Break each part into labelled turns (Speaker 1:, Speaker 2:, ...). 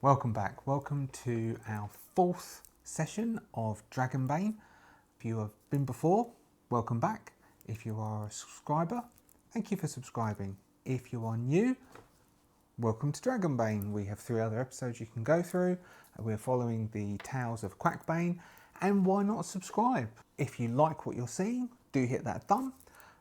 Speaker 1: Welcome back. Welcome to our fourth session of Dragonbane. If you have been before, welcome back. If you are a subscriber, thank you for subscribing. If you are new, welcome to Dragonbane. We have 3 other episodes you can go through. We're following the tales of Quackbane, and why not subscribe? If you like what you're seeing, do hit that thumb.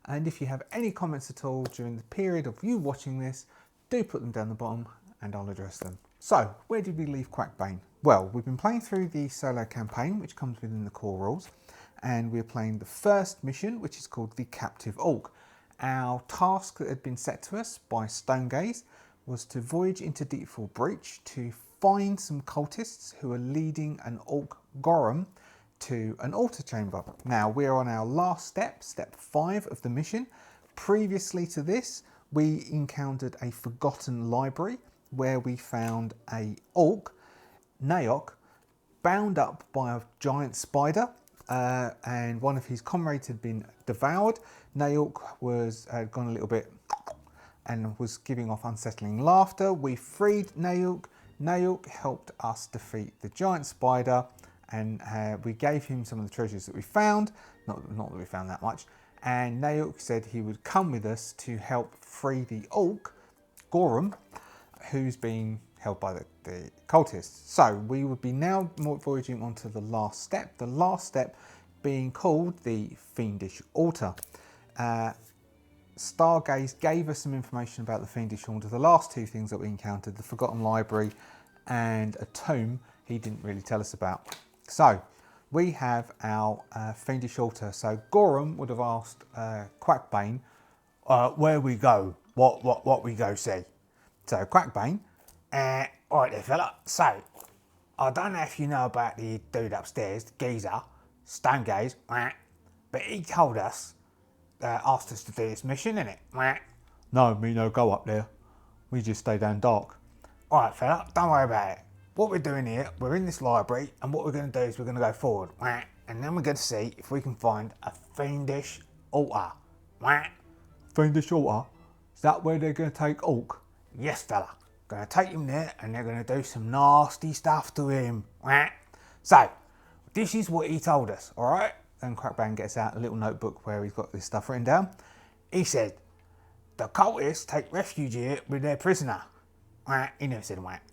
Speaker 1: And if you have any comments at all during the period of you watching this, do put them down the bottom and I'll address them. So, where did we leave Quackbane? Well, we've been playing through the solo campaign, which comes within the core rules, and we're playing the first mission, which is called the Captive Orc. Our task that had been set to us by Stonegaze was to voyage into Deepfall Breach to find some cultists who are leading an Orc Gorham to an altar chamber. Now, we're on our last step, step 5 of the mission. Previously to this, we encountered a forgotten library where we found a orc, Naok, bound up by a giant spider, and one of his comrades had been devoured. Naok had gone a little bit and was giving off unsettling laughter. We freed Naok. Naok helped us defeat the giant spider, and we gave him some of the treasures that we found. Not that we found that much. And Naok said he would come with us to help free the orc, Gorham, who's being held by the cultists. So we would be now voyaging onto the last step being called the Fiendish Altar. Stargaze gave us some information about the Fiendish Altar. The last 2 things that we encountered, the Forgotten Library and a tomb, he didn't really tell us about. So we have our Fiendish Altar. So Gorham would have asked Quackbane, where we go, what we go see. So Quackbane, right there fella, so I don't know if you know about the dude upstairs, the geezer, Stonegaze, but he told us, asked us to do this mission, innit? No, me no go up there. We just stay down dark. Alright fella, don't worry about it. What we're doing here, we're in this library, and what we're going to do is we're going to go forward, and then we're going to see if we can find a Fiendish Altar. Fiendish Altar? Is that where they're going to take Orc? Yes fella, going to take him there and they're going to do some nasty stuff to him. So, this is what he told us, alright? Then Quackbane gets out a little notebook where he's got this stuff written down. He said, the cultists take refuge here with their prisoner. He never said whack.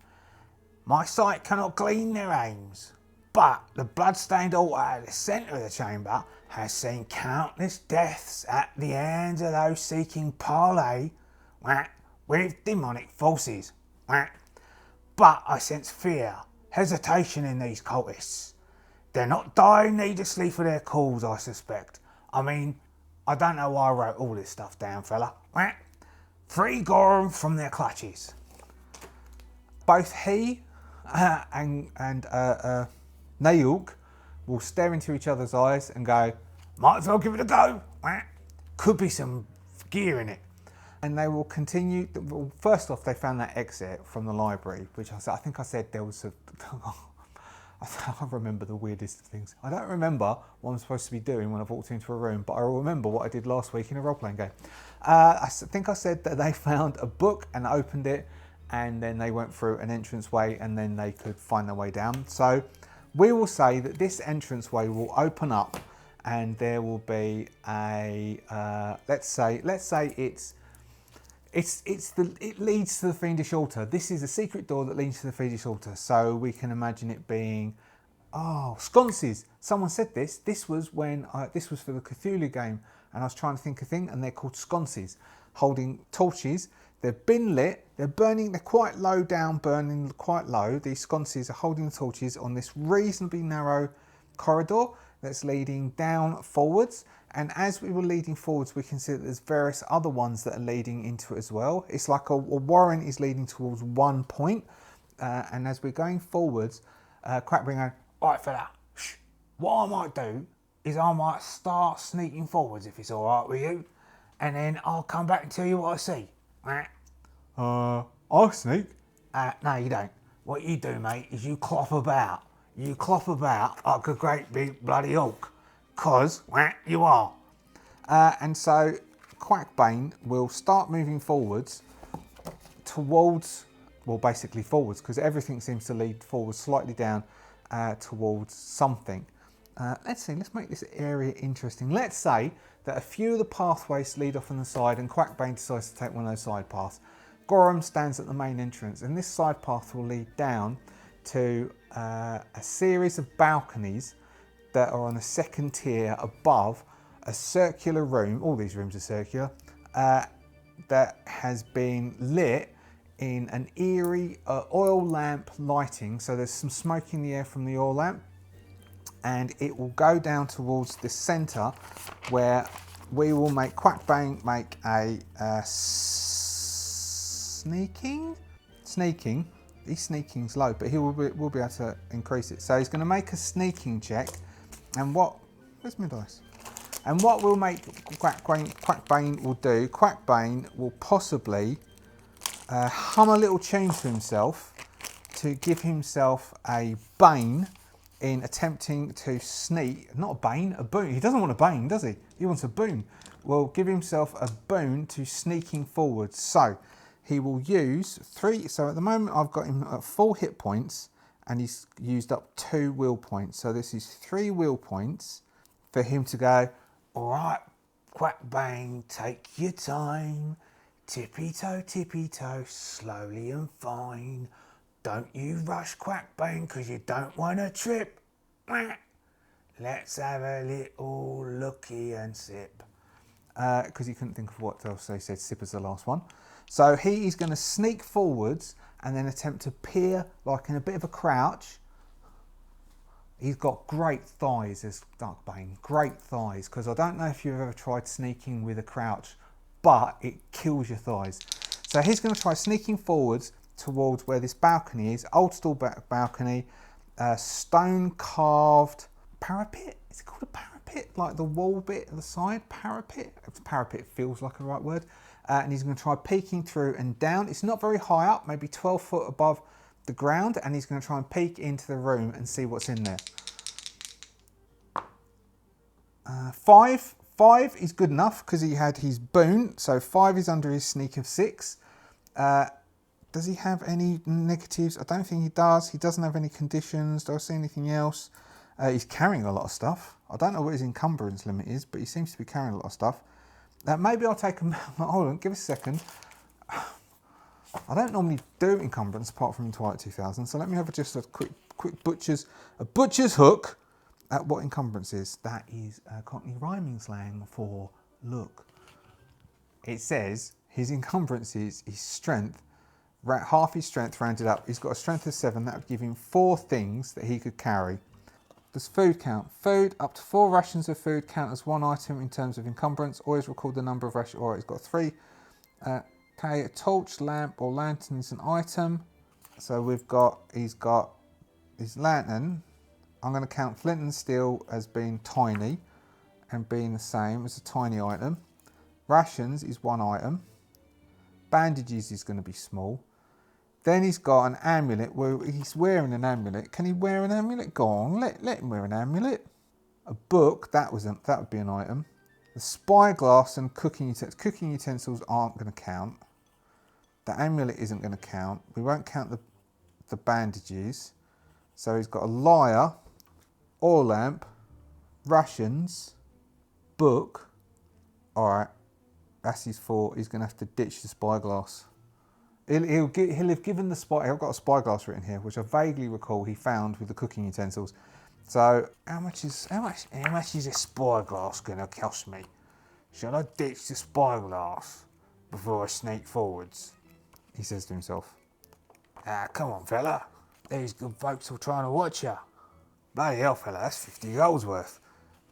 Speaker 1: My sight cannot glean their aims, but the blood-stained altar at the centre of the chamber has seen countless deaths at the hands of those seeking parley with demonic forces. But I sense fear, hesitation in these cultists. They're not dying needlessly for their cause, I suspect. I mean, I don't know why I wrote all this stuff down, fella. Free Gorham from their clutches. Both he and Naok will stare into each other's eyes and go, might as well give it a go. Could be some gear in it. And they will continue. Well, first off, they found that exit from the library, which I think I said there was a... I remember the weirdest of things. I don't remember what I'm supposed to be doing when I've walked into a room, but I remember what I did last week in a role-playing game. I think I said that they found a book and opened it, and then they went through an entranceway, and then they could find their way down. So we will say that this entranceway will open up, and there will be a let's say it leads to the Fiendish Altar. This is a secret door that leads to the Fiendish Altar. So we can imagine it being, sconces. Someone said this. This was when this was for the Cthulhu game, and I was trying to think of a thing, and they're called sconces, holding torches. They've been lit. They're burning. They're quite low down, burning quite low. These sconces are holding the torches on this reasonably narrow corridor that's leading down forwards. And as we were leading forwards, we can see that there's various other ones that are leading into it as well. It's like a warren is leading towards one point. And as we're going forwards, Quackbane going, all right, fella, shh. What I might do is I might start sneaking forwards if it's all right with you. And then I'll come back and tell you what I see.
Speaker 2: I'll sneak.
Speaker 1: No, you don't. What you do, mate, is you clop about. You clop about like a great big bloody orc. Because you are. And so Quackbane will start moving forwards towards well, basically forwards, because everything seems to lead forwards, slightly down towards something. Let's see, let's make this area interesting. Let's say that a few of the pathways lead off on the side and Quackbane decides to take one of those side paths. Gorham stands at the main entrance and this side path will lead down to a series of balconies that are on a second tier above a circular room. All these rooms are circular. That has been lit in an eerie oil lamp lighting. So there's some smoke in the air from the oil lamp, and it will go down towards the centre where we will make Quackbane make a sneaking. His sneaking's low, but he will be able to increase it. So he's going to make a sneaking check, and where's my dice? And what we'll make Quackbane will do, Quackbane will possibly hum a little tune to himself to give himself a bane in attempting to sneak, not a bane, a boon. He doesn't want a bane, does he? He wants a boon. Will give himself a boon to sneaking forward. So he will use 3, so at the moment I've got him at 4 hit points and he's used up 2 will points. So this is 3 will points for him to go, all right, Quackbane, take your time. Tippy-toe, slowly and fine. Don't you rush, Quackbane, because you don't want to trip. Let's have a little looky and sip. Because he couldn't think of what else, so he said sip as the last one. So he is going to sneak forwards and then attempt to peer like in a bit of a crouch. He's got great thighs, as Darkbane, great thighs, because I don't know if you've ever tried sneaking with a crouch, but it kills your thighs. So he's going to try sneaking forwards towards where this balcony is, old style balcony, stone carved parapet. Is it called a parapet? Like the wall bit at the side, parapet? Parapet feels like a right word. And he's going to try peeking through and down. It's not very high up, maybe 12 foot above the ground, and he's going to try and peek into the room and see what's in there. 5 is good enough because he had his boon, so 5 is under his sneak of 6. Does he have any negatives? I don't think he does. He doesn't have any conditions. Do I see anything else? He's carrying a lot of stuff. I don't know what his encumbrance limit is, but he seems to be carrying a lot of stuff. Maybe I'll take him. Hold on, give us a second. I don't normally do encumbrance apart from in Twilight 2000, so let me have just a quick butcher's hook at what encumbrance is. That is Cockney rhyming slang for look. It says his encumbrance is his strength, half his strength rounded up. He's got a strength of 7. That would give him 4 things that he could carry. Does food count? Food, up to 4 rations of food count as 1 item in terms of encumbrance. Always record the number of rations. All right, he's got 3. Okay, a torch, lamp or lantern is an item. So he's got his lantern. I'm going to count flint and steel as being tiny and being the same as a tiny item. Rations is 1 item. Bandages is going to be small. Then he's got an amulet. Well, he's wearing an amulet. Can he wear an amulet? Go on, let him wear an amulet. A book, that would be an item. The spyglass and cooking utensils aren't going to count. The amulet isn't going to count. We won't count the bandages. So he's got a lyre, oil lamp, rations, book. All right, that's his 4. He's going to have to ditch the spyglass. He'll have given the I've got a spyglass written here, which I vaguely recall he found with the cooking utensils. So how much is a spyglass going to cost me? Shall I ditch the spyglass before I sneak forwards? He says to himself. Come on, fella. These good folks are trying to watch you. Bloody hell, fella, that's 50 gold's worth.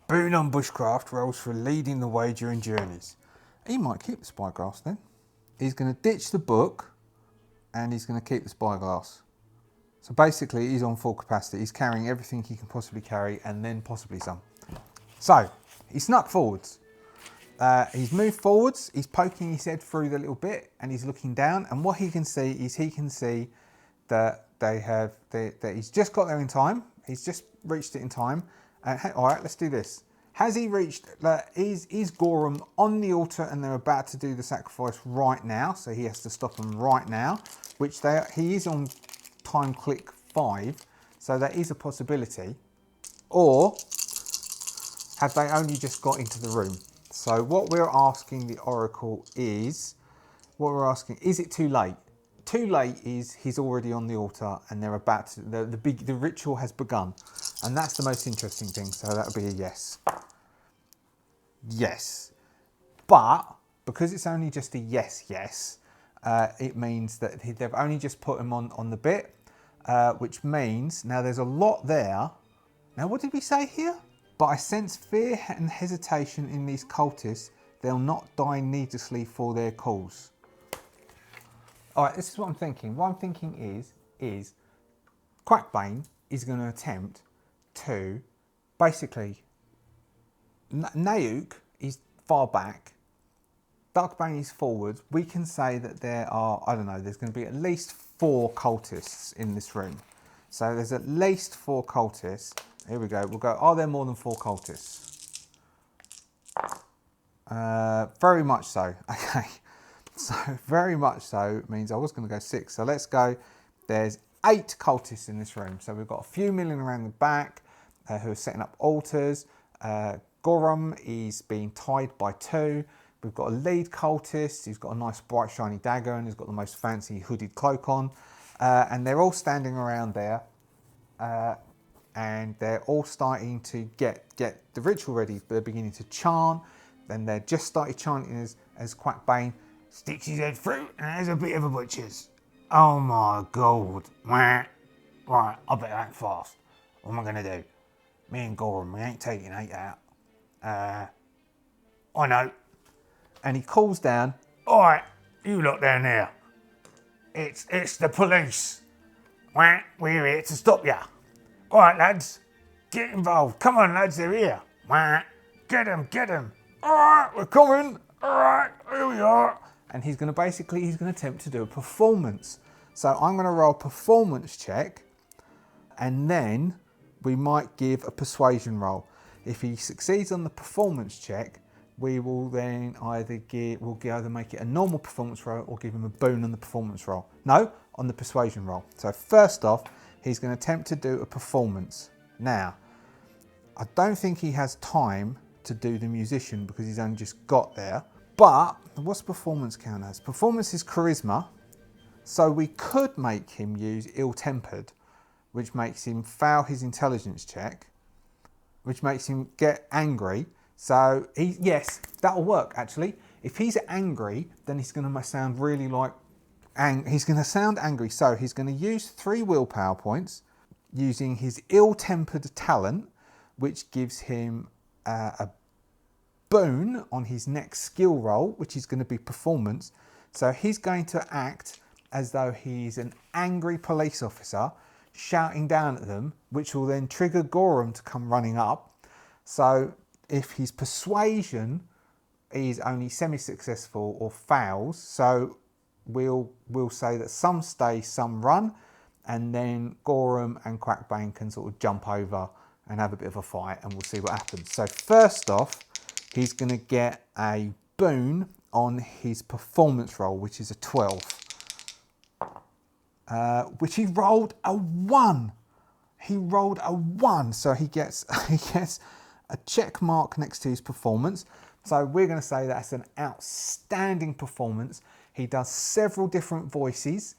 Speaker 1: Boon on bushcraft rolls for leading the way during journeys. He might keep the spyglass then. He's going to ditch the book and he's going to keep the spyglass. So basically he's on full capacity. He's carrying everything he can possibly carry and then possibly some. So he snuck forwards. He's moved forwards. He's poking his head through the little bit and he's looking down. And what he can see is that he's just got there in time. He's just reached it in time. All right, let's do this. Has he reached, is Gorham on the altar and they're about to do the sacrifice right now? So he has to stop them right now, which he is on time click 5. So that is a possibility. Or have they only just got into the room? So what we're asking the Oracle is, is it too late? Too late is he's already on the altar and they're about to, the ritual has begun. And that's the most interesting thing. So that would be a yes. Yes. But because it's only just a yes, it means that they've only just put him on the bit, which means now there's a lot there. Now, what did we say here? But I sense fear and hesitation in these cultists. They'll not die needlessly for their cause. All right, this is what I'm thinking. What I'm thinking is Quackbane is going to attempt to basically, Nauk is far back, Darkbane is forward. We can say that there are, I don't know, there's going to be at least 4 cultists in this room. So there's at least 4 cultists. Here we go. We'll go, are there more than 4 cultists? Very much so. Okay. So very much so means I was going to go 6. So let's go. There's 8 cultists in this room. So we've got a few milling around the back who are setting up altars. Gorham is being tied by 2. We've got a lead cultist. He's got a nice bright shiny dagger and he's got the most fancy hooded cloak on. And they're all standing around there. And they're all starting to get the ritual ready. They're beginning to chant. Then they're just started chanting as Quackbane sticks his head through and there's a bit of a butcher's. Oh my god. Right, I better act fast. What am I going to do? Me and Gorham, we ain't taking 8 out. I know. And he calls down, all right, you lot down there. It's the police. We're here to stop ya. All right, lads, get involved. Come on, lads, they're here. Get them. All right, we're coming. All right, here we are. And he's going to attempt to do a performance. So I'm going to roll a performance check and then we might give a persuasion roll. If he succeeds on the performance check, we will then either make it a normal performance roll or give him a boon on the performance roll. No, on the persuasion roll. So first off, he's going to attempt to do a performance. Now, I don't think he has time to do the musician because he's only just got there. But what's performance count as? Performance is charisma. So we could make him use ill-tempered, which makes him fail his intelligence check, which makes him get angry. So yes, that'll work actually. If he's angry, then he's going to sound really like, he's going to sound angry. So he's going to use 3 willpower points using his ill-tempered talent, which gives him a boon on his next skill roll, which is going to be performance. So he's going to act as though he's an angry police officer shouting down at them, which will then trigger Gorham to come running up. So if his persuasion is only semi-successful or fails, so we'll say that some stay, some run, and then Gorham and Quackbane can sort of jump over and have a bit of a fight, and we'll see what happens. So first off, he's going to get a boon on his performance roll, which is a 12, which he rolled a 1. He rolled a 1, so he gets a check mark next to his performance. So we're going to say that's an outstanding performance. He does several different voices.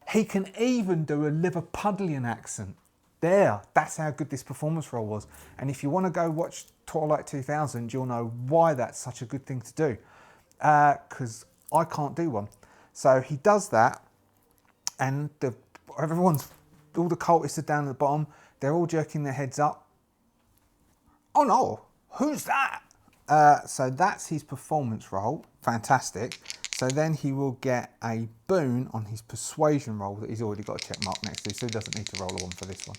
Speaker 1: He can even do a Liverpudlian accent. There, that's how good this performance roll was. And if you want to go watch Twilight 2000, you'll know why that's such a good thing to do. Because I can't do one. So he does that, and all the cultists are down at the bottom. They're all jerking their heads up. Oh no, who's that? So that's his performance roll. Fantastic. So then he will get a boon on his persuasion roll that he's already got a check mark next to, so he doesn't need to roll a 1 for this one.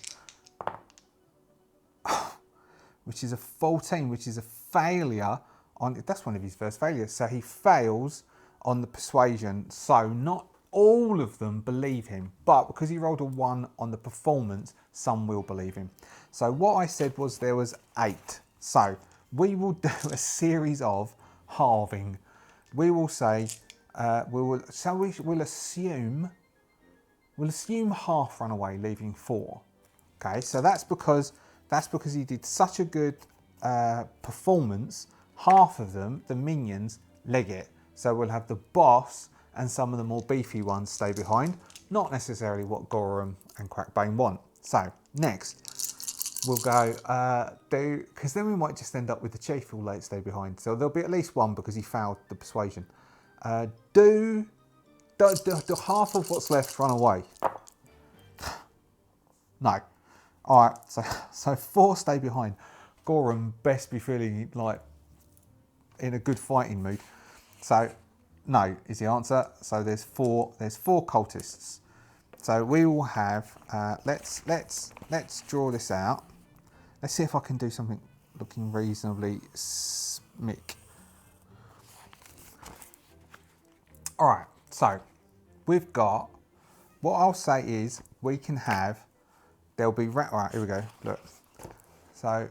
Speaker 1: Which is a 14, which is a failure on, that's one of his first failures. So he fails on the persuasion. So not all of them believe him, but because he rolled a 1 on the performance, some will believe him. So what I said was there was 8. So we will do a series of halving. We will say, we'll assume half run away, leaving 4. Okay, so that's because he did such a good performance. Half of them, the minions, leg it. So we'll have the boss and some of the more beefy ones stay behind. Not necessarily what Gorum and Quackbane want. So next, we'll go because then we might just end up with the chief who will stay behind. So there'll be at least one because he failed the persuasion. Do half of what's left run away? No. All right, so 4 stay behind. Gorum best be feeling like in a good fighting mood. So no is the answer. So there's 4 cultists. So we will have let's draw this out. Let's see if I can do something looking reasonably smick. All right, so we've got, what I'll say is we can have, there'll be, all right, here we go, look. So,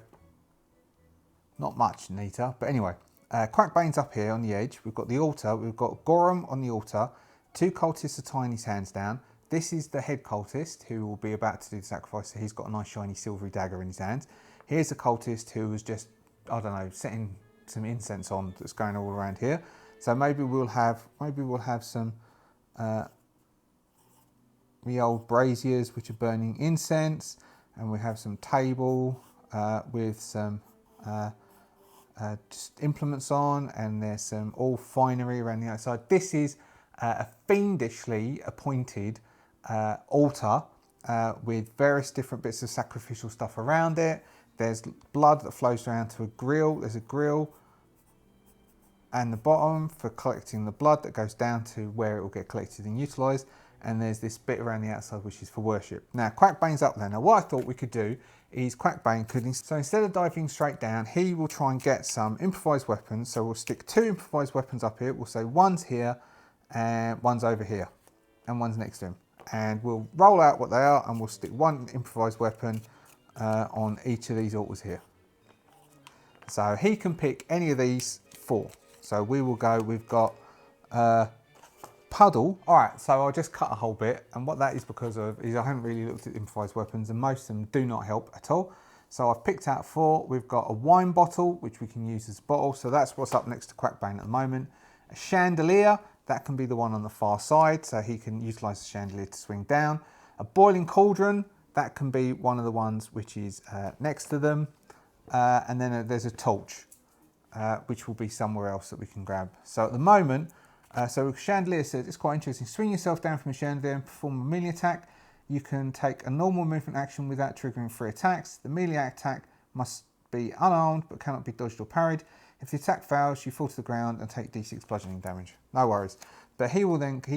Speaker 1: not much neater, but anyway, Quackbane's up here on the edge. We've got the altar, we've got Gorum on the altar. 2 cultists are tying his hands down. This is the head cultist who will be about to do the sacrifice, so he's got a nice shiny silvery dagger in his hands. Here's a cultist who was just, I don't know, setting some incense on that's going all around here. So maybe we'll have some the old braziers which are burning incense, and we have some table with some just implements on, and there's some all finery around the outside. This is a fiendishly appointed altar with various different bits of sacrificial stuff around it. There's blood that flows around to a grill. There's a grill and the bottom for collecting the blood that goes down to where it will get collected and utilised. And there's this bit around the outside which is for worship. Now Quackbane's up there. Now what I thought we could do is Quackbane could, so instead of diving straight down, he will try and get some improvised weapons. So we'll stick 2 improvised weapons up here. We'll say one's here and one's over here and one's next to him. And we'll roll out what they are, and we'll stick 1 improvised weapon on each of these altars here. So he can pick any of these 4. So we will go, we've got Puddle. All right, so I'll just cut a whole bit, and what that is because of is I haven't really looked at improvised weapons, and most of them do not help at all. So I've picked out 4. We've got a wine bottle, which we can use as a bottle. So that's what's up next to Quackbane at the moment. A chandelier, that can be the one on the far side, so he can utilise the chandelier to swing down. A boiling cauldron, that can be one of the ones which is next to them. And then there's a torch, which will be somewhere else that we can grab. So at the moment, so chandelier says, it's quite interesting. Swing yourself down from a chandelier and perform a melee attack. You can take a normal movement action without triggering 3 attacks. The melee attack must be unarmed but cannot be dodged or parried. If the attack fails, you fall to the ground and take d6 bludgeoning damage. No worries. But he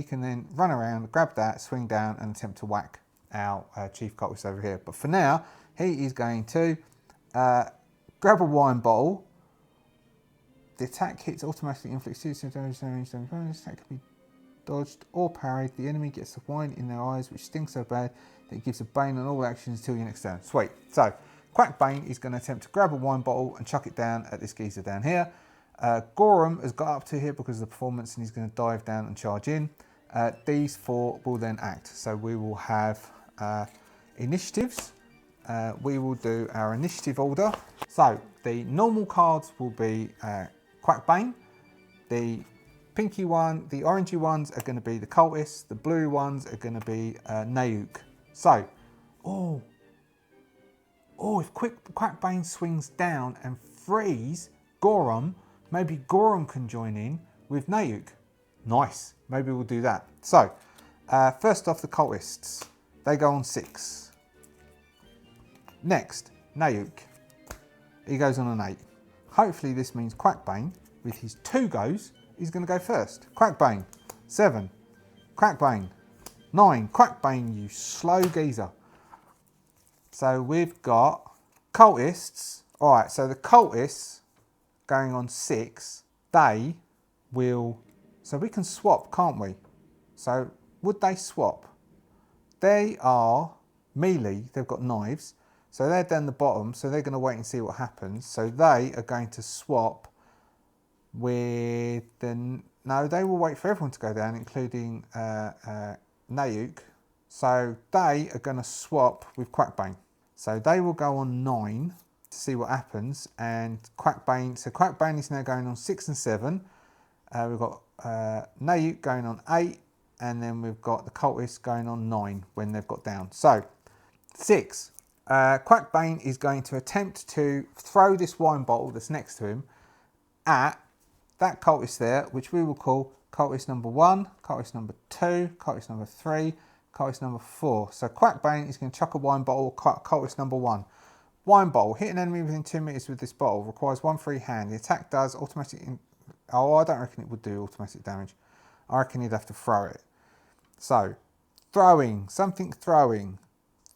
Speaker 1: can then run around, grab that, swing down and attempt to whack our chief cultist over here. But for now, he is going to grab a wine bottle. The attack hits automatically, inflicts 2 damage. This attack can be dodged or parried. The enemy gets the wine in their eyes, which stings so bad that it gives a bane on all actions until your next turn. Sweet. So Quackbane is going to attempt to grab a wine bottle and chuck it down at this geezer down here. Gorum has got up to here because of the performance, and he's going to dive down and charge in. These 4 will then act. So we will have initiatives. We will do our initiative order. So the normal cards will be Quackbane. The pinky one, the orangey ones are going to be the cultists. The blue ones are going to be Nauk. So, if Quackbane swings down and frees Gorum, maybe Gorum can join in with Nauk. Nice. Maybe we'll do that. So, first off, the cultists. They go on 6. Next, Nauk. He goes on an 8. Hopefully this means Quackbane, with his 2 goes, is going to go first. Quackbane, 7. Quackbane, 9. Quackbane, you slow geezer. So we've got cultists. All right, so the cultists going on 6, they will... So we can swap, can't we? So would they swap? They are melee, they've got knives. So they're down the bottom, so they're going to wait and see what happens. So they are going to swap with the... No, they will wait for everyone to go down, including Nayuk. So they are going to swap with Quackbane. So they will go on 9 to see what happens. And Quackbane, so Quackbane is now going on 6 and 7. We've got Nayuk going on 8. And then we've got the cultists going on 9 when they've got down. So 6. Quackbane is going to attempt to throw this wine bottle that's next to him at that cultist there, which we will call cultist number 1, cultist number 2, cultist number 3, cultist number 4. So Quackbane is going to chuck a wine bottle at cultist number 1. Wine bottle. Hit an enemy within 2 meters with this bottle. Requires 1 free hand. The attack does automatic... Oh, I don't reckon it would do automatic damage. I reckon he'd have to throw it. So, throwing. Something throwing.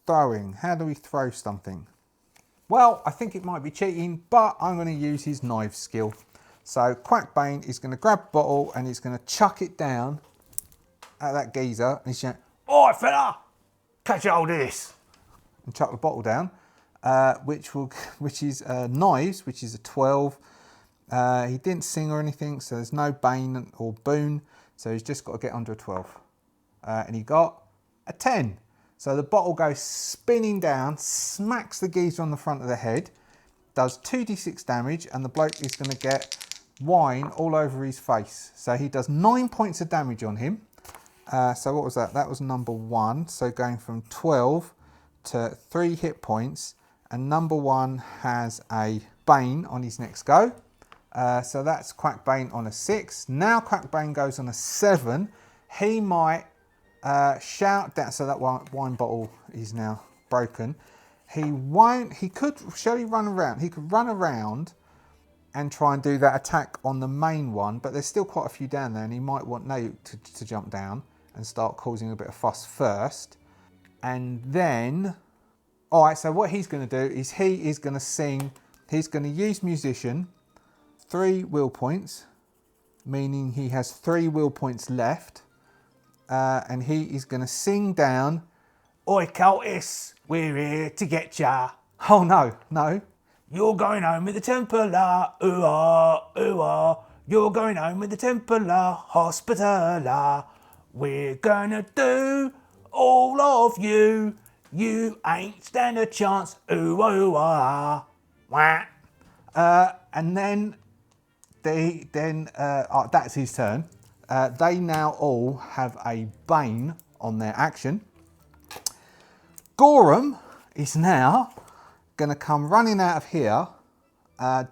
Speaker 1: Throwing. How do we throw something? Well, I think it might be cheating, but I'm going to use his knife skill. So Quackbane is going to grab a bottle and he's going to chuck it down at that geezer. And he's going, "Oi, fella, catch hold of this," and chuck the bottle down, which is knives, which is a 12. He didn't sing or anything, so there's no bane or boon. So he's just got to get under a 12, and he got a 10. So the bottle goes spinning down, smacks the geezer on the front of the head, does 2d6 damage, and the bloke is going to get wine all over his face. So he does 9 points of damage on him. So what was that? That was number 1. So going from 12 to 3 hit points. And number 1 has a Bane on his next go. So that's Quackbane on a 6. Now Quackbane goes on a 7. He might shout down. So that wine bottle is now broken. He won't. He could. Shall he run around? He could run around and try and do that attack on the main one, but there's still quite a few down there, and he might want Nayuk to jump down and start causing a bit of fuss first. And then, all right, so what he's going to do is he is going to sing, he's going to use musician, 3 will points, meaning he has 3 will points left, and he is going to sing down, "Oi, cultists, we're here to get ya." Oh, no. "You're going home with the Templar, ooh-ah, ooh-ah. You're going home with the Templar, hospitaller. We're gonna do all of you. You ain't stand a chance, ooh-ah, wah." And then that's his turn. They now all have a Bane on their action. Gorham is now going to come running out of here,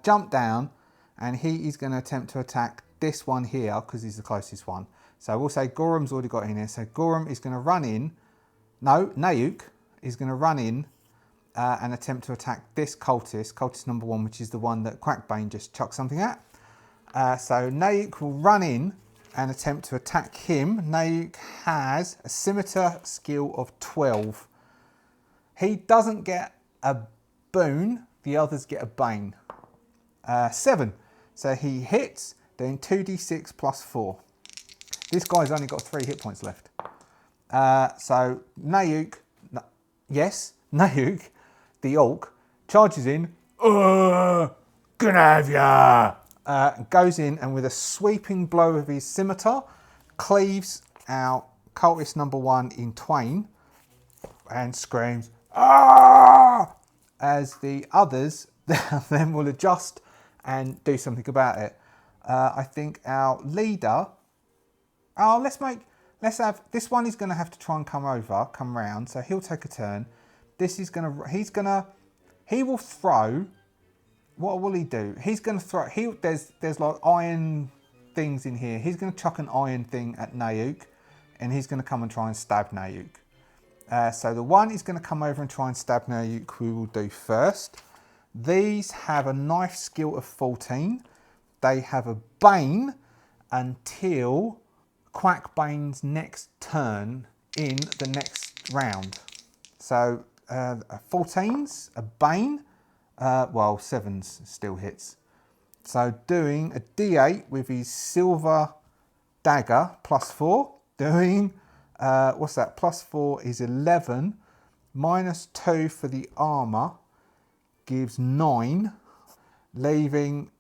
Speaker 1: jump down, and he is going to attempt to attack this one here because he's the closest one. So we'll say Gorham's already got in here. So Gorham is going to run in. No, Nayuk is going to run in and attempt to attack this cultist number 1, which is the one that Quackbane just chucked something at. So Nayuk will run in and attempt to attack him. Nayuk has a scimitar skill of 12. He doesn't get a boon, the others get a Bane. 7. So he hits, then 2d6 plus 4. This guy's only got 3 hit points left. So Nayuk, Nayuk, the orc, charges in, "Gonna have ya!" Goes in and with a sweeping blow of his scimitar, cleaves our cultist number 1 in twain and screams, "Ah!" as the others then will adjust and do something about it. I think our leader, let's have, this one is going to have to try and come round, so he'll take a turn. He will throw, what will he do? He's going to throw, there's like iron things in here. He's going to chuck an iron thing at Nayuk, and he's going to come and try and stab Nayuk. So the one is going to come over and try and stab Nayuk, we will do first. These have a knife skill of 14. They have a Bane until Quackbane's next turn in the next round. So 14's a Bane, 7's still hits. So doing a D8 with his silver dagger plus 4, doing, what's that, plus 4 is 11. -2 for the armour gives 9, leaving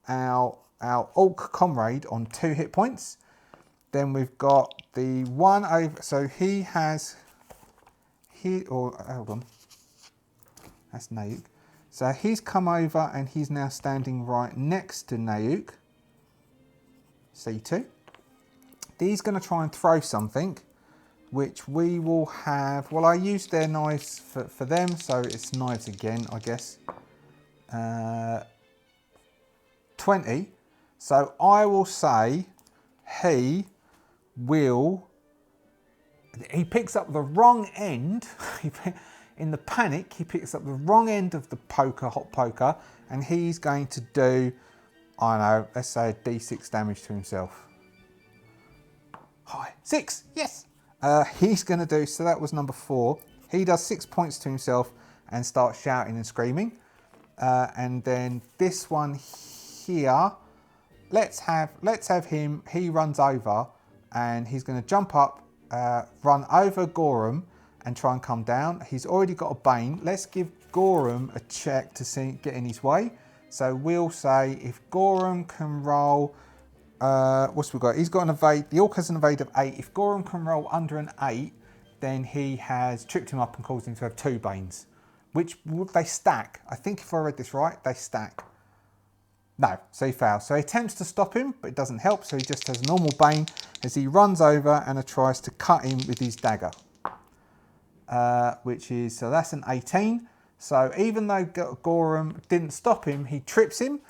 Speaker 1: our Orc comrade on 2 hit points. Then we've got the one over, so he has, hold on, that's Nayuk. So he's come over and he's now standing right next to Nayuk, C2. He's going to try and throw something, which we will have, well, I used their knives for them, so it's knives again, I guess. 20. So I will say he picks up the wrong end. In the panic, he picks up the wrong end of the hot poker, and he's going to do, I don't know, let's say a D6 damage to himself. Hi, 6, yes. He's going to do, so that was number 4. He does 6 points to himself and starts shouting and screaming. And then this one here, let's have him, he runs over and he's going to jump up, run over Gorum and try and come down. He's already got a Bane. Let's give Gorum a check to get in his way. So we'll say if Gorum can roll, what's we got? He's got an evade, the Orc has an evade of 8. If Gorum can roll under an 8, then he has tripped him up and caused him to have 2 Banes, which they stack. I think if I read this right, they stack. No, so he fails. So he attempts to stop him, but it doesn't help. So he just has a normal Bane as he runs over and tries to cut him with his dagger. Which is, so that's an 18. So even though Gorum didn't stop him, he trips him.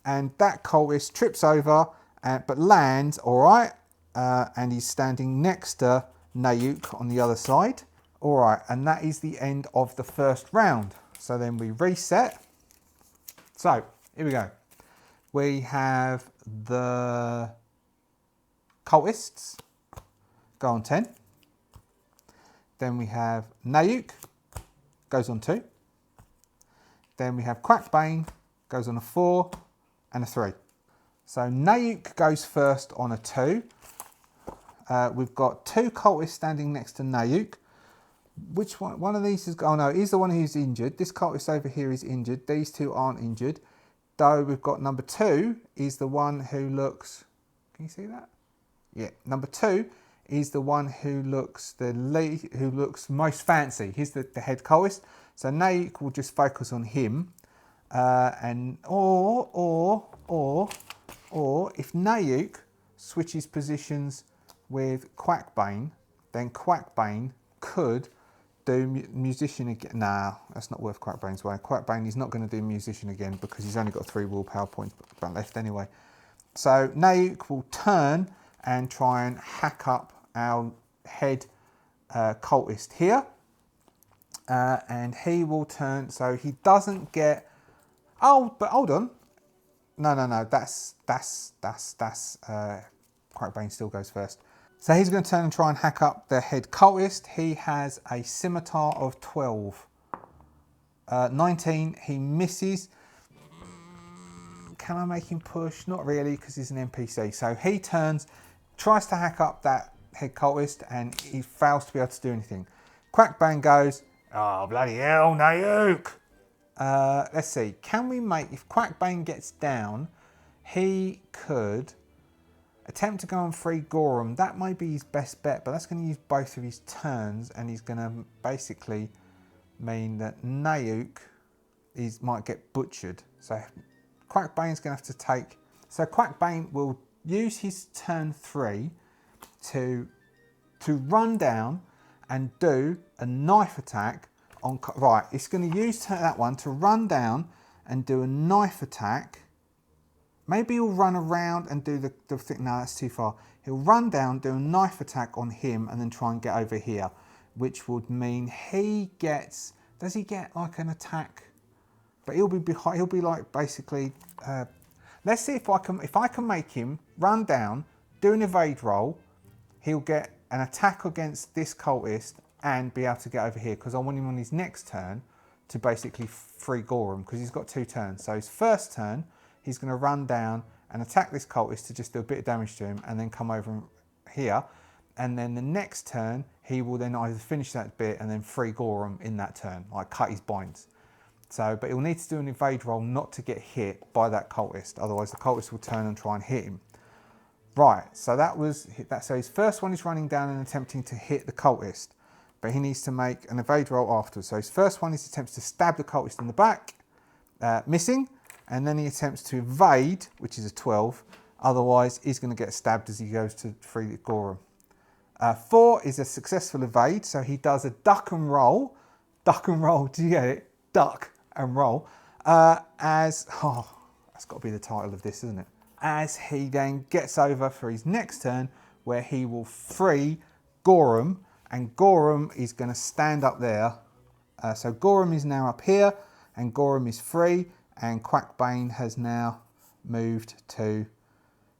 Speaker 1: And that cultist trips over, but lands all right. And he's standing next to Nayuk on the other side. All right, and that is the end of the first round. So then we reset. So here we go. We have the cultists go on 10. Then we have Nayuk goes on 2. Then we have Quackbane goes on a 4 and a 3. So Nayuk goes first on a 2. We've got 2 cultists standing next to Nayuk. Which one? One of these is, oh no, he's the one who's injured. This cultist over here is injured. These 2 aren't injured. Though we've got number 2 is the one who looks, can you see that? Yeah, number 2 is the one who looks who looks most fancy. He's the head cultist. So Nayuk will just focus on him. Or if Nayuk switches positions with Quackbane, then Quackbane could do musician again. Nah, that's not worth Quackbane's way. Quackbane is not going to do musician again because he's only got 3 willpower points left anyway. So Nayuk will turn and try and hack up our head cultist here. And he will turn, so he doesn't get, oh, but hold on. No, that's Quackbane still goes first. So he's going to turn and try and hack up the head cultist. He has a scimitar of 12. 19, he misses. Can I make him push? Not really, because he's an NPC. So he turns, tries to hack up that head cultist, and he fails to be able to do anything. Quackbane goes, oh, bloody hell, Nayuk! Let's see, can we make, if Quackbane gets down, he could attempt to go and free Gorum. That might be his best bet, but that's going to use both of his turns, and he's going to basically mean that Nayuk might get butchered. So Quackbane's going to have to take, so Quackbane will use his turn 3 to run down and do a knife attack on, right, it's going to use that one to run down and do a knife attack. Maybe he'll run around and do the thing. No, that's too far. He'll run down, do a knife attack on him, and then try and get over here, which would mean he gets, does he get like an attack? But he'll be behind, he'll be like basically, let's see if I can make him run down, do an evade roll. He'll get an attack against this cultist and be able to get over here, because I want him on his next turn to basically free Gorum, because he's got 2 turns. So his first turn, he's going to run down and attack this cultist to just do a bit of damage to him and then come over here. And then the next turn, he will then either finish that bit and then free Gorum in that turn, like cut his binds. So, but he'll need to do an evade roll not to get hit by that cultist, otherwise the cultist will turn and try and hit him. Right, so that was that. So his first one is running down and attempting to hit the cultist, but he needs to make an evade roll afterwards. So his first one is attempts to stab the cultist in the back, missing, and then he attempts to evade, which is a 12. Otherwise, he's going to get stabbed as he goes to free Gorum. 4 is a successful evade, so he does a duck and roll. Duck and roll, do you get it? Duck and roll. That's got to be the title of this, isn't it? As he then gets over for his next turn, where he will free Gorum, and Gorum is going to stand up there. So Gorum is now up here, and Gorum is free, and Quackbane has now moved to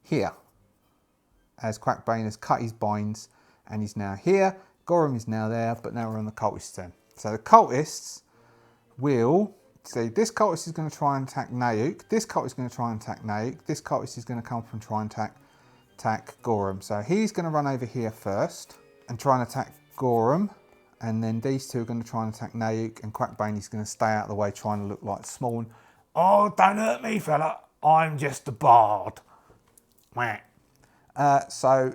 Speaker 1: here, as Quackbane has cut his binds and he's now here. Gorum is now there, but now we're on the cultist's turn. So the cultists will see, this cultist is going to try and attack Nayuk, this cultist is going to try and attack Nayuk, this cultist is going to come up and try and attack Gorum. So he's going to run over here first and try and attack Gorum, and then these two are going to try and attack Nayuk, and Quackbane is going to stay out of the way trying to look like small and, oh, don't hurt me, fella, I'm just a bard. So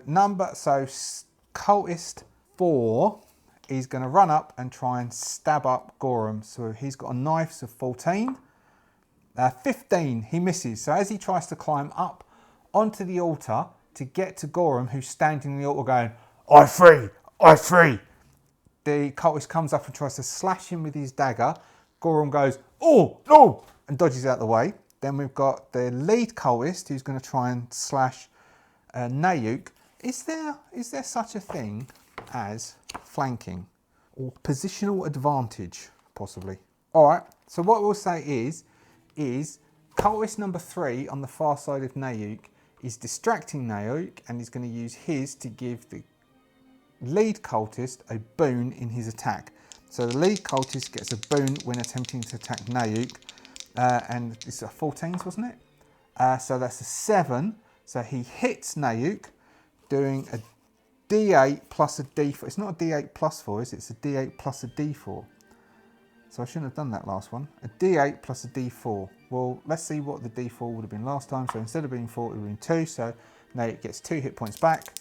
Speaker 1: cultist 4 is going to run up and try and stab up Gorum. So he's got a knife, so 14. 15, he misses. So as he tries to climb up onto the altar to get to Gorum, who's standing in the altar going, I free, I free. The cultist comes up and tries to slash him with his dagger. Gorum goes, oh, no, and dodges out the way. Then we've got the lead cultist who's going to try and slash Nayuk. Is there such a thing as flanking or positional advantage, possibly? All right, so what we'll say is cultist number 3 on the far side of Nayuk is distracting Nayuk, and he's going to use his to give the lead cultist a boon in his attack. So the lead cultist gets a boon when attempting to attack Nayuk, and it's a 14s, wasn't it? So that's a 7. So he hits Nayuk, doing a D8 plus a D4. It's not a D8 plus 4, is it? It's a D8 plus a D4. So I shouldn't have done that last one. A D8 plus a D4. Well, let's see what the D4 would have been last time. So instead of being 4, it would have been 2. So Nayuk gets 2 hit points back.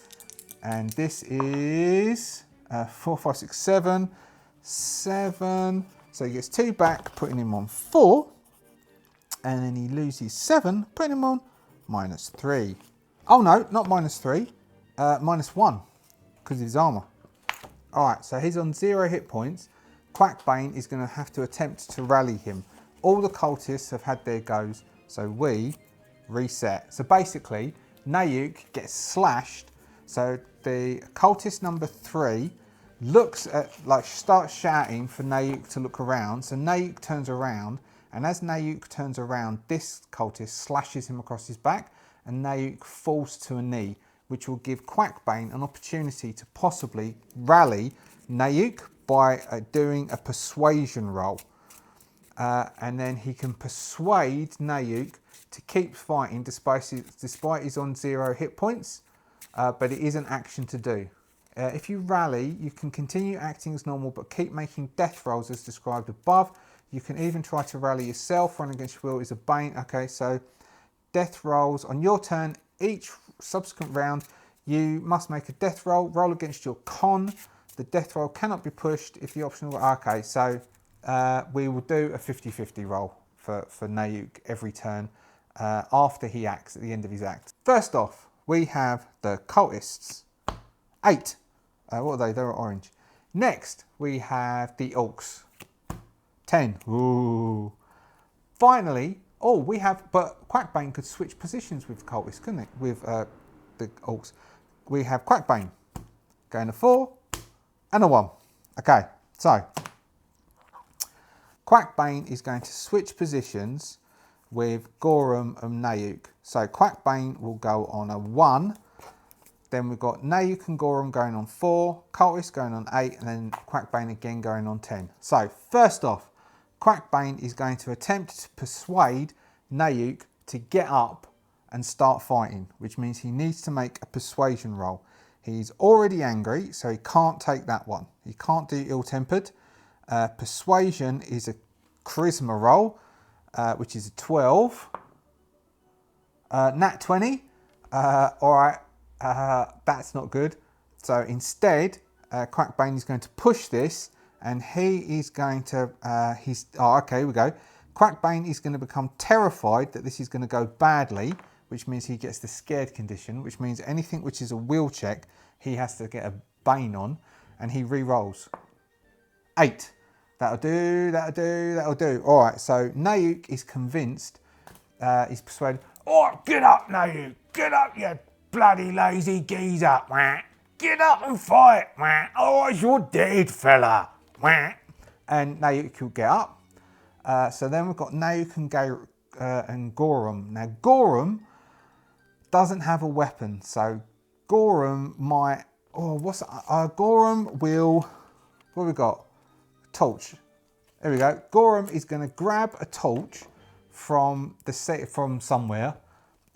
Speaker 1: And this is 4, 5, 6, 7. 7. So he gets 2 back, putting him on 4. And then he loses 7, putting him on -3. Oh no, not -3, -1, because of his armour. Alright, so he's on 0 hit points. Quackbane is going to have to attempt to rally him. All the cultists have had their goes, so we reset. So basically, Nayuk gets slashed. So the cultist number 3 looks at, like, starts shouting for Nayuk to look around. So Nayuk turns around, and as Nayuk turns around, this cultist slashes him across his back, and Nayuk falls to a knee, which will give Quackbane an opportunity to possibly rally Nayuk by doing a persuasion roll. And then he can persuade Nayuk to keep fighting despite he's on 0 hit points, but it is an action to do. If you rally, you can continue acting as normal, but keep making death rolls as described above. You can even try to rally yourself. Run against your will is a bane. Okay, so death rolls on your turn. Each subsequent round, you must make a death roll. Roll against your con. The death roll cannot be pushed if the optional. Okay, so we will do a 50-50 roll for Nayuk every turn after he acts, at the end of his act. First off, we have the cultists. 8. What are they? They're orange. Next, we have the orcs. 10. Ooh. Finally, we have, but Quackbane could switch positions with cultists, couldn't it? With the orcs. We have Quackbane going to 4 and a 1. Okay, so Quackbane is going to switch positions with Gorum and Nayuk. So Quackbane will go on a 1. Then we've got Nayuk and Gorum going on 4, Cultist going on 8, and then Quackbane again going on 10. So first off, Quackbane is going to attempt to persuade Nayuk to get up and start fighting, which means he needs to make a persuasion roll. He's already angry, so he can't take that one. He can't do ill-tempered. Persuasion is a charisma roll, which is a 12. Nat 20. All right, that's not good. So instead, Quackbane is going to push this, and he is going to, okay, here we go. Quackbane is going to become terrified that this is going to go badly, which means he gets the scared condition, which means anything which is a will check, he has to get a Bane on, and he re-rolls. 8. That'll do, that'll do, that'll do. All right, so Nayuk is convinced, he's persuaded. All right, get up, Nayuk. Get up, you bloody lazy geezer. Get up and fight. Otherwise you're dead, fella. And Nayuk will get up. So then we've got Nayuk and Gorum. Now, Gorum doesn't have a weapon, so Gorum might... Oh, what's... Gorum will... What have we got? Torch. There we go. Gorum is going to grab a torch from somewhere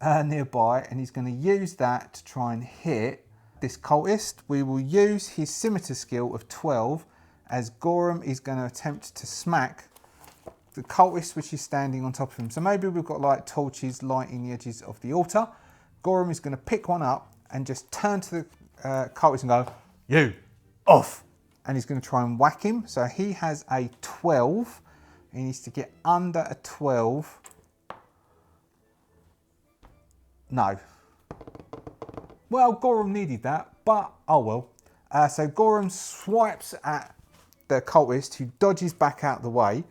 Speaker 1: nearby, and he's going to use that to try and hit this cultist. We will use his scimitar skill of 12 as Gorum is going to attempt to smack the cultist which is standing on top of him. So maybe we've got like torches lighting the edges of the altar. Gorum is going to pick one up and just turn to the cultist and go, "You, off!" And he's going to try and whack him. So he has a 12. He needs to get under a 12. No. Well, Gorum needed that, but oh well. So Gorum swipes at the cultist, who dodges back out the way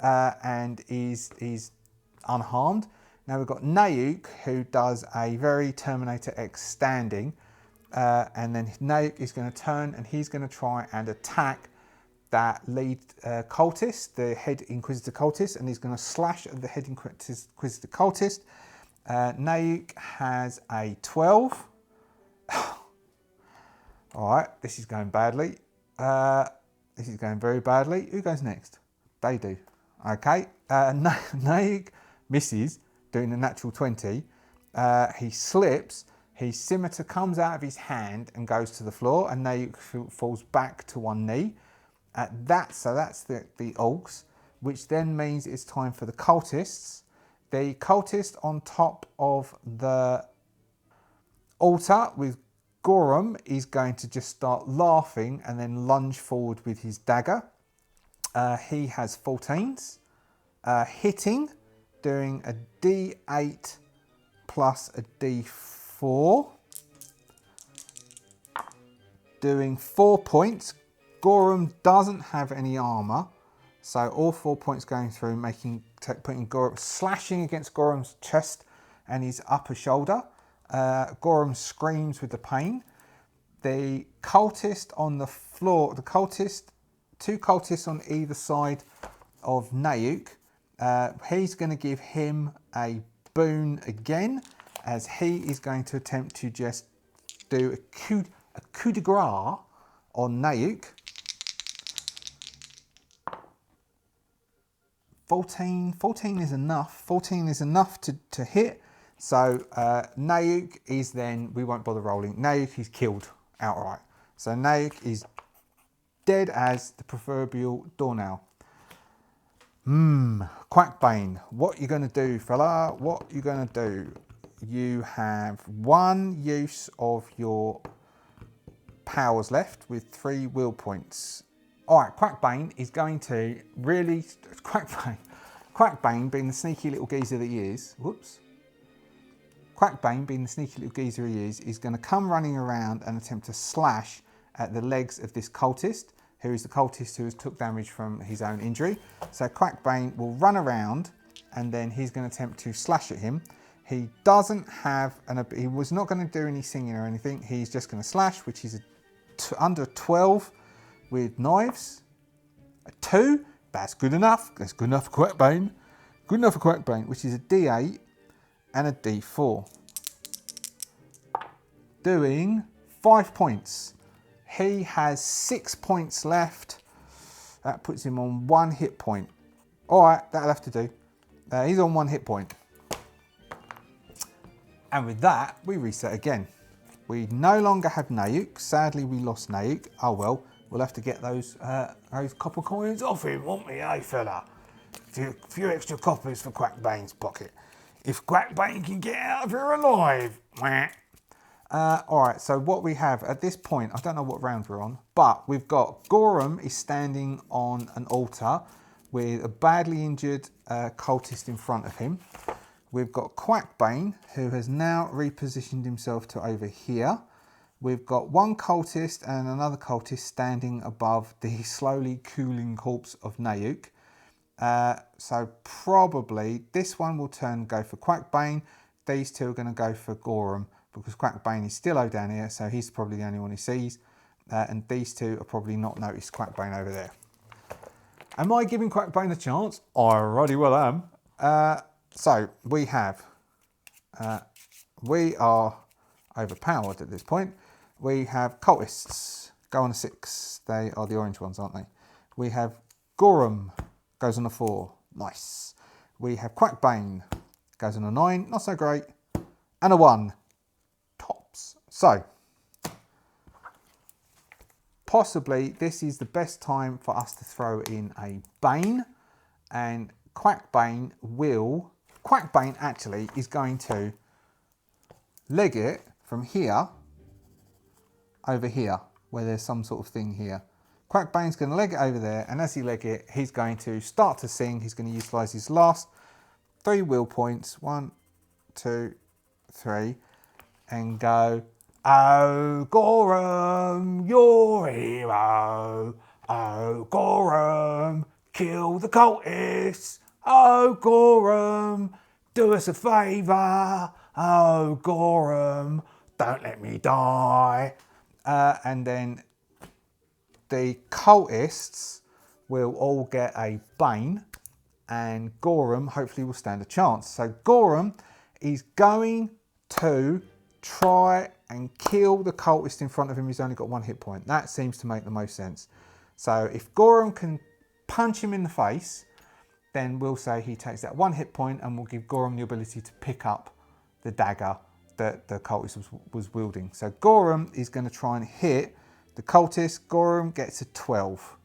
Speaker 1: and is unharmed. Now we've got Nayuk, who does a very Terminator X standing, and then Nayuk is going to turn and he's going to try and attack that lead cultist, the head Inquisitor cultist, and he's going to slash at the head Inquisitor cultist. Nayuk has a 12. All right, this is going badly. This is going very badly. Who goes next? They do. Okay. Nayuk misses, doing a natural 20. He slips. His scimitar comes out of his hand and goes to the floor, and Nayuk falls back to one knee. So that's the orcs, which then means it's time for the cultists. The cultist on top of the altar with Gorum is going to just start laughing and then lunge forward with his dagger. He has 14s. Hitting, doing a D8 plus a D4. Doing 4 points. Gorum doesn't have any armour, so all 4 points going through, putting Gorum, slashing against Gorum's chest and his upper shoulder. Gorum screams with the pain. The cultist on the floor, two cultists on either side of Nayuk, he's going to give him a boon again, as he is going to attempt to just do a coup de grace on Nayuk. 14 is enough. 14 is enough to hit. So Nayuk is then, we won't bother rolling. Nayuk is killed outright. So Nayuk is dead as the proverbial doornail. Quackbane, what you going to do, fella? What you going to do? You have one use of your powers left with 3 will points. All right, Quackbane is going to really... Quackbane, being the sneaky little geezer that he is... Whoops. Quackbane, being the sneaky little geezer he is going to come running around and attempt to slash at the legs of this cultist, who is the cultist who has took damage from his own injury. So Quackbane will run around and then he's going to attempt to slash at him. He doesn't have... he was not going to do any singing or anything. He's just going to slash, which is under 12... with knives. A 2, that's good enough. That's good enough for Quackbane. Good enough for Quackbane, which is a D8 and a D4. Doing 5 points. He has 6 points left. That puts him on 1 hit point. All right, that'll have to do. He's on 1 hit point. And with that, we reset again. We no longer have Nayuk. Sadly, we lost Nayuk. Oh well, we'll have to get those copper coins off him, won't we, eh, fella? A few extra coppers for Quackbane's pocket. If Quackbane can get out of here alive. Alright, so what we have at this point, I don't know what round we're on, but we've got Gorham is standing on an altar with a badly injured cultist in front of him. We've got Quackbane, who has now repositioned himself to over here. We've got one cultist and another cultist standing above the slowly cooling corpse of Nayuk. So probably this one will go for Quackbane. These two are going to go for Gorham because Quackbane is still down here, so he's probably the only one he sees. And these two are probably not noticed Quackbane over there. Am I giving Quackbane a chance? I already well am. So we have, we are overpowered at this point. We have cultists, go on a 6. They are the orange ones, aren't they? We have Gorham, goes on a 4, nice. We have Quackbane, goes on a 9, not so great. And a 1, tops. So, possibly this is the best time for us to throw in a Bane. And Quackbane actually is going to leg it from here over here, where there's some sort of thing here. Quackbane's going to leg it over there, and as he leg it, he's going to start to sing. He's going to utilise his last 3 will points, 1, 2, 3, and go, "Oh, Gorham, you're a hero. Oh, Gorham, kill the cultists. Oh, Gorham, do us a favour. Oh, Gorham, don't let me die." And then the cultists will all get a Bane, and Gorham hopefully will stand a chance. So Gorham is going to try and kill the cultist in front of him who's only got 1 hit point. That seems to make the most sense. So if Gorham can punch him in the face, then we'll say he takes that 1 hit point, and we'll give Gorham the ability to pick up the dagger that the cultist was wielding. So Gorham is going to try and hit the cultist. Gorham gets a 12.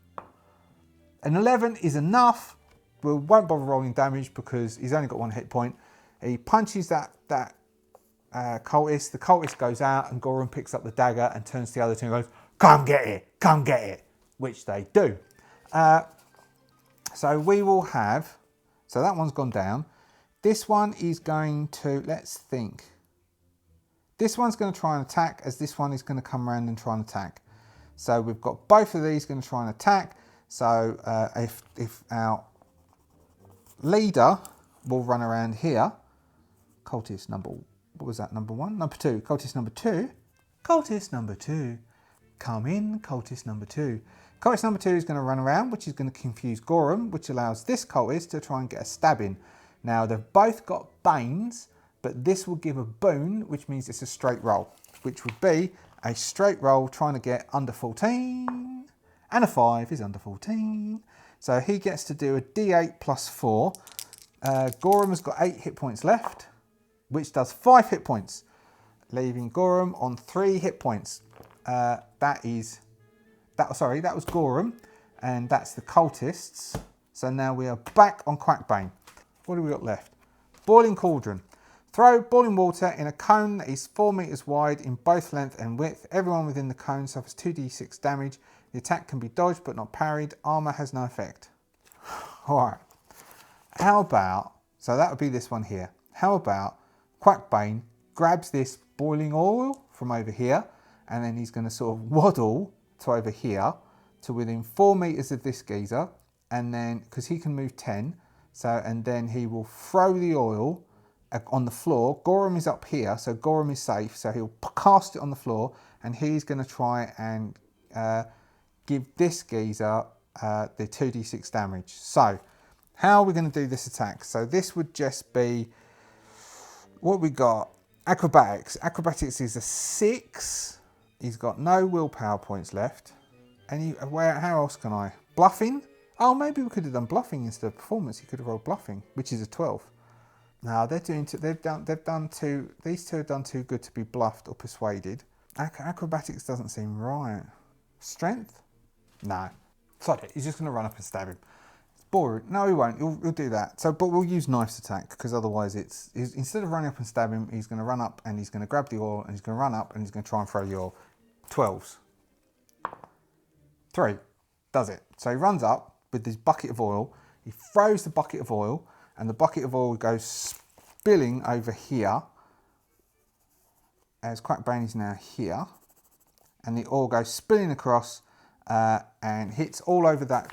Speaker 1: An 11 is enough. We won't bother rolling damage because he's only got 1 hit point. He punches that cultist. The cultist goes out, and Gorham picks up the dagger and turns to the other two and goes, "Come get it, come get it," which they do. So we will have, so that one's gone down. This one is going to, let's think. This one's going to try and attack, as this one is going to come around and try and attack. So we've got both of these going to try and attack. So if our leader will run around here, cultist number, what was that, number 1? Number 2, cultist number 2. Cultist number 2, come in, cultist number 2. Cultist number 2 is going to run around, which is going to confuse Gorham, which allows this cultist to try and get a stab in. Now they've both got Banes, but this will give a boon, which means it's a straight roll, which would be a straight roll trying to get under 14, and a 5 is under 14. So he gets to do a D8 plus 4. Gorham has got 8 hit points left, which does 5 hit points, leaving Gorham on 3 hit points. That was Gorham, and that's the cultists. So now we are back on Quackbane. What do we got left? Boiling Cauldron. Throw boiling water in a cone that is 4 meters wide in both length and width. Everyone within the cone suffers 2d6 damage. The attack can be dodged but not parried. Armor has no effect. Alright. How about, so that would be this one here. How about Quackbane grabs this boiling oil from over here, and then he's going to sort of waddle to over here to within 4 meters of this geezer, and then, because he can move 10, so, and then he will throw the oil on the floor. Gorham is up here, so Gorham is safe, so he'll cast it on the floor, and he's going to try and give this geezer the 2d6 damage. So how are we going to do this attack? So this would just be, what we got? Acrobatics. Acrobatics is a 6. He's got no willpower points left. How else can I? Bluffing? Oh, maybe we could have done bluffing instead of performance. He could have rolled bluffing, which is a 12. Now these two have done too good to be bluffed or persuaded. Acrobatics doesn't seem right. Strength? No. Sod it. He's just going to run up and stab him. It's boring. No, he won't. He'll do that. So, but we'll use knife's attack because otherwise instead of running up and stab him, he's going to run up and he's going to grab the oil and he's going to run up and he's going to try and throw the oil. 12s. 3. Does it. So he runs up with this bucket of oil. He throws the bucket of oil and the bucket of oil goes spilling over here. As Quackbane is now here. And the oil goes spilling across and hits all over that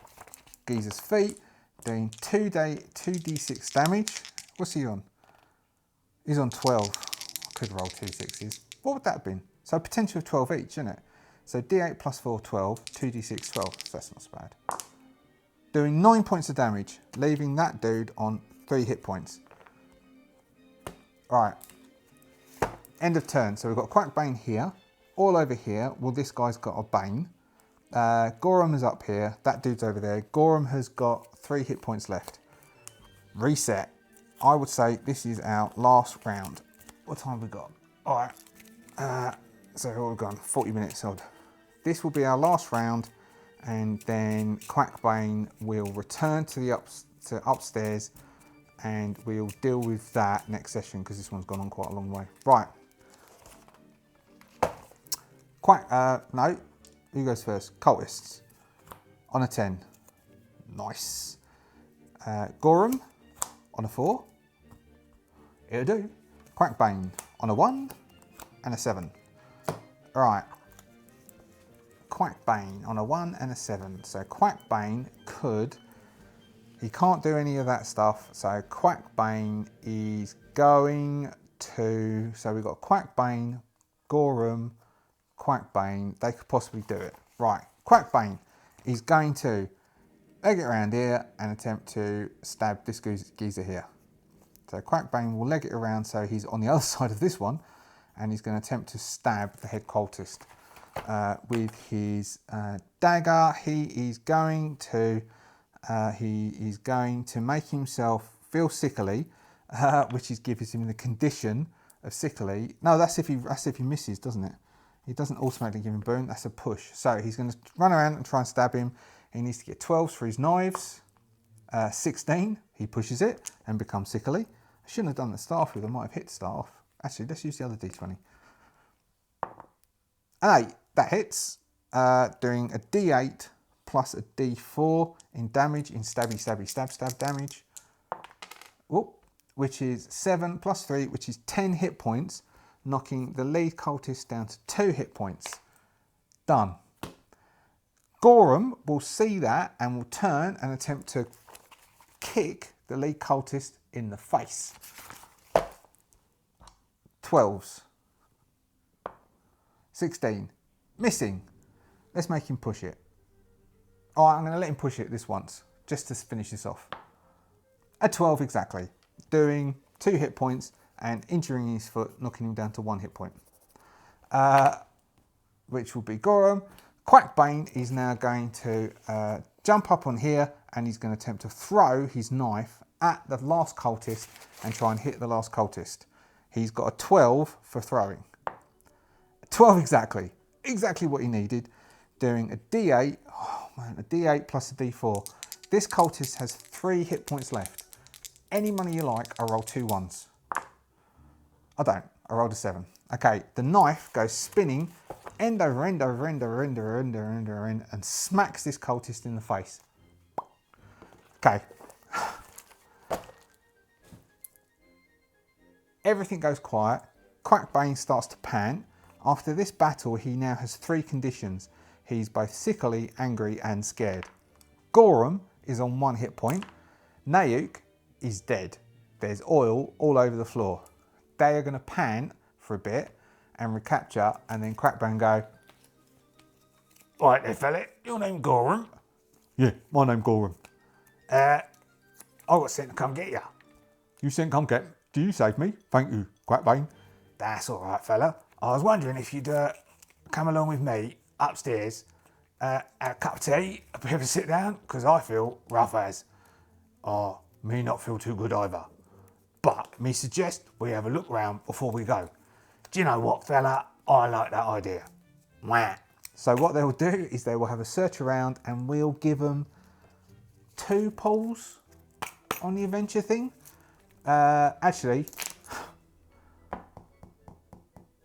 Speaker 1: geezer's feet, doing 2d6 damage. What's he on? He's on 12. I could roll 2 6s. What would that have been? So a potential of 12 each, isn't it? So d8 plus 4, 12, 2d6, 12. So that's not so bad. Doing 9 points of damage, leaving that dude on 3 hit points. Right. End of turn. So we've got Quackbane here. All over here. Well, this guy's got a Bane. Gorham is up here. That dude's over there. Gorham has got 3 hit points left. Reset. I would say this is our last round. What time have we got? All right. So we've gone 40 minutes odd. This will be our last round, and then Quackbane will return to the upstairs, and we'll deal with that next session because this one's gone on quite a long way. Right. No. Who goes first? Cultists. On a 10. Nice. Gorham on a 4. It'll do. Quackbane on a 1 and a 7. Right. Quackbane on a 1 and a 7. So Quackbane could... He can't do any of that stuff. So Quackbane is going to... So we've got Quackbane, Gorham, Quackbane, they could possibly do it. Right, Quackbane is going to leg it around here and attempt to stab this geezer here. So Quackbane will leg it around so he's on the other side of this one, and he's going to attempt to stab the head cultist with his dagger. He is going to make himself feel sickly, which gives him the condition of sickly. No, that's if he misses, doesn't it? He doesn't automatically give him burn, that's a push. So he's going to run around and try and stab him. He needs to get 12s for his knives. 16, he pushes it and becomes sickly. I shouldn't have done the start with, I might have hit the start off. Actually, let's use the other d20. An 8, that hits. Doing a d8 plus a d4 in damage, in stabby, stab damage. Whoop, which is 7 plus 3, which is 10 hit points. Knocking the lead cultist down to 2 hit points. Done. Gorham will see that and will turn and attempt to kick the lead cultist in the face. 12s. 16. Missing. Let's make him push it. All right, I'm going to let him push it this once, just to finish this off. A 12 exactly. Doing 2 hit points and injuring his foot, knocking him down to 1 hit point. Which will be Gorham. Quackbane is now going to jump up on here and he's going to attempt to throw his knife at the last cultist and try and hit the last cultist. He's got a 12 for throwing. 12 exactly. Exactly what he needed. Doing a d8. Oh man, a d8 plus a d4. This cultist has 3 hit points left. Any money you like, I roll 2 1s. I don't. I rolled a 7. Okay, the knife goes spinning end over end over end over end over end over end over end and smacks this cultist in the face. Okay. Everything goes quiet. Quackbane starts to pant. After this battle, he now has 3 conditions. He's both sickly, angry and scared. Gorham is on 1 hit point. Nayuk is dead. There's oil all over the floor. They are going to pant for a bit and recapture, and then Quackbane go, "Right there, fella, your name Gorham?" "Yeah, my name Gorham." I got sent to come get you." "You sent come get? Do you save me?" "Thank you, Quackbane." "That's all right, fella. I was wondering if you'd come along with me upstairs, have a cup of tea, a bit of a sit down, because I feel rough as." "Oh, me not feel too good either. But me suggest we have a look round before we go. Do you know what, fella? I like that idea. Wah. So what they'll do is they will have a search around and we'll give them 2 pulls on the adventure thing. Actually,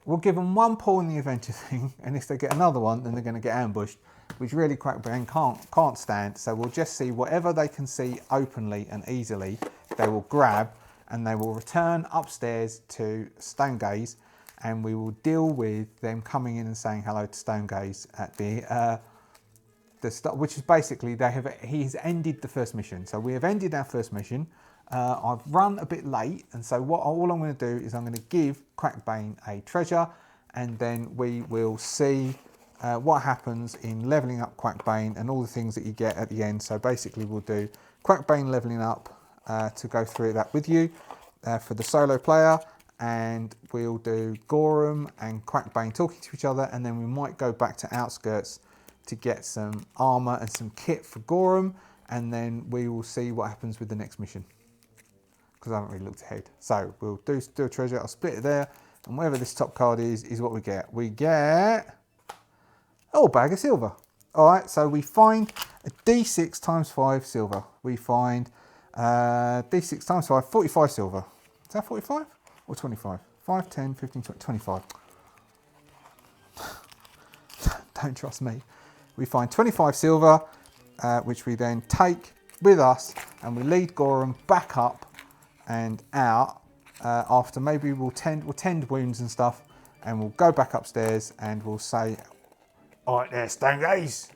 Speaker 1: we'll give them 1 pull in the adventure thing, and if they get another one, then they're going to get ambushed, which really Quackbane can't stand. So we'll just see whatever they can see openly and easily, they will grab, and they will return upstairs to Stonegaze, and we will deal with them coming in and saying hello to Stonegaze at the start, which is basically he's ended the first mission. So we have ended our first mission. I've run a bit late, and so all I'm going to do is I'm going to give Quackbane a treasure, and then we will see what happens in leveling up Quackbane and all the things that you get at the end. So basically we'll do Quackbane leveling up to go through that with you for the solo player, and we'll do Gorham and Quackbane talking to each other, and then we might go back to Outskirts to get some armour and some kit for Gorham, and then we will see what happens with the next mission, because I haven't really looked ahead. So we'll do a treasure, I'll split it there, and whatever this top card is what we get. We get a bag of silver. All right, so we find a D6 times 5 silver. We find D6 times 5, 45 silver. Is that 45 or 25? 5, 10, 15, 20, 25. Don't trust me. We find 25 silver, which we then take with us, and we lead Gorham back up and out after maybe we'll tend wounds and stuff, and we'll go back upstairs and we'll say, all right there, Stonegaze,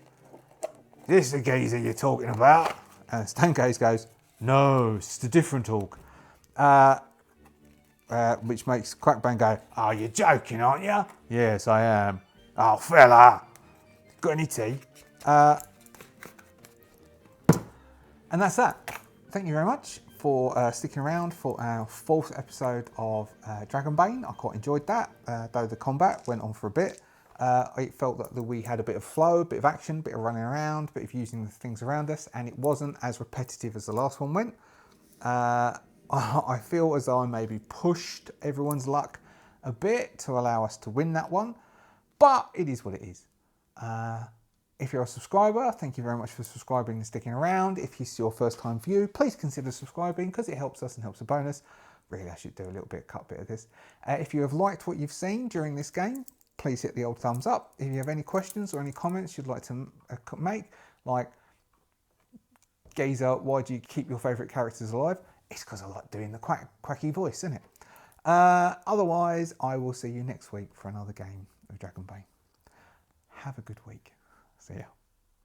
Speaker 1: this is the geezer you're talking about. And Stonegaze goes, no, it's a different talk. Which makes Quackbane go, oh, you're joking, aren't you? Yes, I am. Oh, fella, got any tea? And that's that. Thank you very much for sticking around for our 4th episode of Dragonbane. I quite enjoyed that, though the combat went on for a bit. It felt that we had a bit of flow, a bit of action, a bit of running around, a bit of using the things around us, and it wasn't as repetitive as the last one went. I feel as though I maybe pushed everyone's luck a bit to allow us to win that one, but it is what it is. If you're a subscriber, thank you very much for subscribing and sticking around. If it's your first time view, please consider subscribing because it helps us and helps a bonus. Really, I should do a little bit, cut bit of this. If you have liked what you've seen during this game, please hit the old thumbs up. If you have any questions or any comments you'd like to make, like, Gazer, why do you keep your favourite characters alive? It's because I like doing the quacky voice, isn't it? Otherwise, I will see you next week for another game of Dragonbane. Have a good week. See ya.